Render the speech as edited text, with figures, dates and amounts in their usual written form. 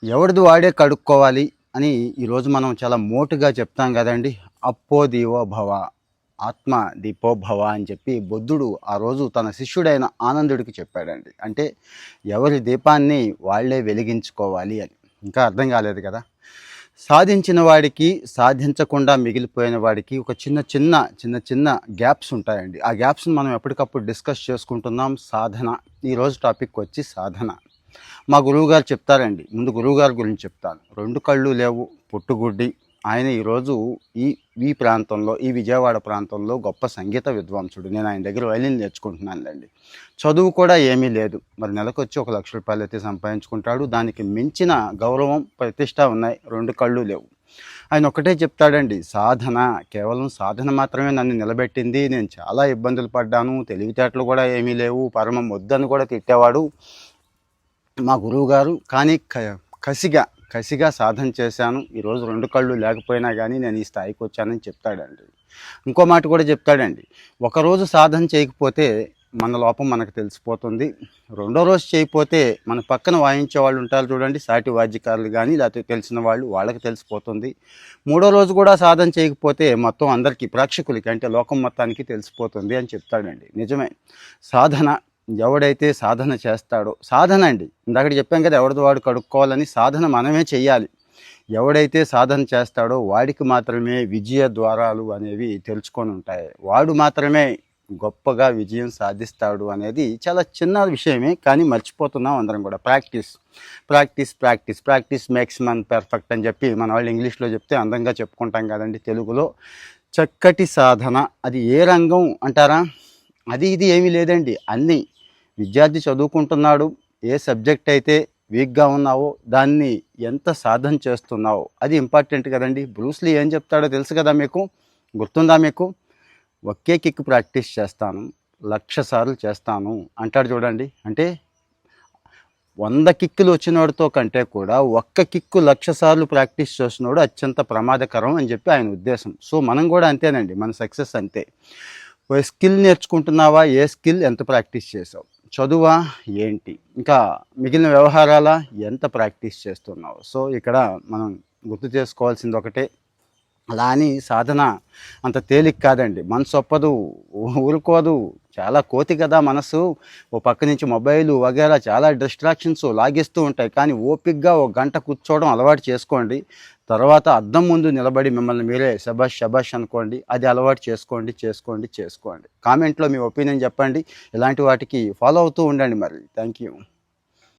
ఎవరిది వాడే కడుక్కోవాలి అని ఈరోజు మనం చాలా మోటుగా చెప్తాం కదండి. అప్పో దీవో భవ, ఆత్మ దీపో భవ అని చెప్పి బుద్ధుడు ఆ రోజు తన శిష్యుడైన ఆనందుడికి చెప్పాడండి. అంటే ఎవరి దీపాన్ని వాళ్ళే వెలిగించుకోవాలి అని. ఇంకా అర్థం కాలేదు కదా. సాధించిన వాడికి, సాధించకుండా మిగిలిపోయిన వాడికి ఒక చిన్న చిన్న గ్యాప్స్ ఉంటాయండి. ఆ గ్యాప్స్ని మనం ఎప్పటికప్పుడు డిస్కస్ చేసుకుంటున్నాం. సాధన, ఈరోజు టాపిక్ వచ్చి సాధన. మా గురువుగారు చెప్తారండి. ముందు గురువుగారి గురించి చెప్తాను. 2 కళ్ళు లేవు, పుట్టుగుడ్డి. ఆయన ఈరోజు ఈ ఈ ప్రాంతంలో, ఈ విజయవాడ ప్రాంతంలో గొప్ప సంగీత విద్వాంసుడు. నేను ఆయన దగ్గర వైలిన్ నేర్చుకుంటున్నానులేండి. చదువు కూడా ఏమీ లేదు. మరి నెలకొచ్చి 1 లక్ష రూపాయలు అయితే సంపాదించుకుంటాడు. దానికి మించిన గౌరవం, ప్రతిష్ట ఉన్నాయి. 2 కళ్ళు లేవు. ఆయన ఒకటే చెప్తాడండి, సాధన, కేవలం సాధన మాత్రమే నన్ను నిలబెట్టింది. నేను చాలా ఇబ్బందులు పడ్డాను. తెలివితేటలు కూడా ఏమీ లేవు. పరమం వద్దని కూడా తిట్టేవాడు మా గురువుగారు. కానీ కసిగా సాధన చేశాను. ఈరోజు 2 కళ్ళు లేకపోయినా కానీ నేను ఈ స్థాయికి వచ్చానని చెప్తాడండి. ఇంకో మాట కూడా చెప్తాడండి, ఒకరోజు సాధన చేయకపోతే మన లోపం మనకు తెలిసిపోతుంది. రెండో రోజు చేయకపోతే మన పక్కన వాయించే వాళ్ళు ఉంటారు చూడండి, సాటి వాద్యకారులు కానీ లేకపోతే తెలిసిన వాళ్ళు, వాళ్ళకి తెలిసిపోతుంది. మూడో రోజు కూడా సాధన చేయకపోతే మొత్తం అందరికీ, ప్రేక్షకులకి అంటే లోకం మొత్తానికి తెలిసిపోతుంది అని చెప్తాడండి. నిజమే. సాధన, ఎవడైతే సాధన చేస్తాడో, సాధన అండి ఇందాక చెప్పాం కదా, ఎవరిది వాడు కడుక్కోవాలని. సాధన మనమే చెయ్యాలి. ఎవడైతే సాధన చేస్తాడో వాడికి మాత్రమే విజయ ద్వారాలు అనేవి తెలుసుకొని ఉంటాయి. వాడు మాత్రమే గొప్పగా విజయం సాధిస్తాడు అనేది చాలా చిన్న విషయమే, కానీ మర్చిపోతున్నాం అందరం కూడా. ప్రాక్టీస్ మేక్స్ మన్ పెర్ఫెక్ట్ అని చెప్పి మన వాళ్ళు ఇంగ్లీష్లో చెప్తే అందంగా చెప్పుకుంటాం కదండి. తెలుగులో చక్కటి సాధన. అది ఏ రంగం అంటారా? అది ఇది ఏమీ లేదండి. అన్నీ. విద్యార్థి చదువుకుంటున్నాడు, ఏ సబ్జెక్ట్ అయితే వీక్గా ఉన్నావో దాన్ని ఎంత సాధన చేస్తున్నావో అది ఇంపార్టెంట్ కదండి. బ్రూస్లీ ఏం చెప్తాడో తెలుసు కదా మీకు, గుర్తుందా మీకు? ఒకే కిక్ ప్రాక్టీస్ చేస్తాను, 1,00,000 సార్లు చేస్తాను అంటాడు చూడండి. అంటే 100 కిక్కులు వచ్చినోడితో కంటే కూడా ఒక్క కిక్కు 1,00,000 సార్లు ప్రాక్టీస్ చేస్తున్నాడు అత్యంత ప్రమాదకరం అని చెప్పి ఆయన ఉద్దేశం. సో మనం కూడా అంతేనండి, మన సక్సెస్ అంతే. ఓ స్కిల్ నేర్చుకుంటున్నావా, ఏ స్కిల్ ఎంత ప్రాక్టీస్ చేసావు? చదువా ఏంటి? ఇంకా మిగిలిన వ్యవహారాల ఎంత ప్రాక్టీస్ చేస్తున్నావు? సో ఇక్కడ మనం గుర్తు చేసుకోవాల్సింది ఒకటే, అలా అని సాధన అంత తేలిక కాదండి. మనసు ఒప్పదు, ఊరుకోదు. చాలా కోతి కదా మనసు. ఓ పక్క నుంచి మొబైలు వగేరా చాలా డిస్ట్రాక్షన్స్ లాగేస్తూ ఉంటాయి. కానీ ఓపిక్గా 1 గంట కూర్చోవడం అలవాటు చేసుకోండి. తర్వాత అద్దం ముందు నిలబడి మిమ్మల్ని మీరే శబాష్ అనుకోండి. అది అలవాటు చేసుకోండి. కామెంట్లో మీ ఒపీనియన్ చెప్పండి. ఇలాంటి వాటికి ఫాలో అవుతూ ఉండండి మరి. Thank you.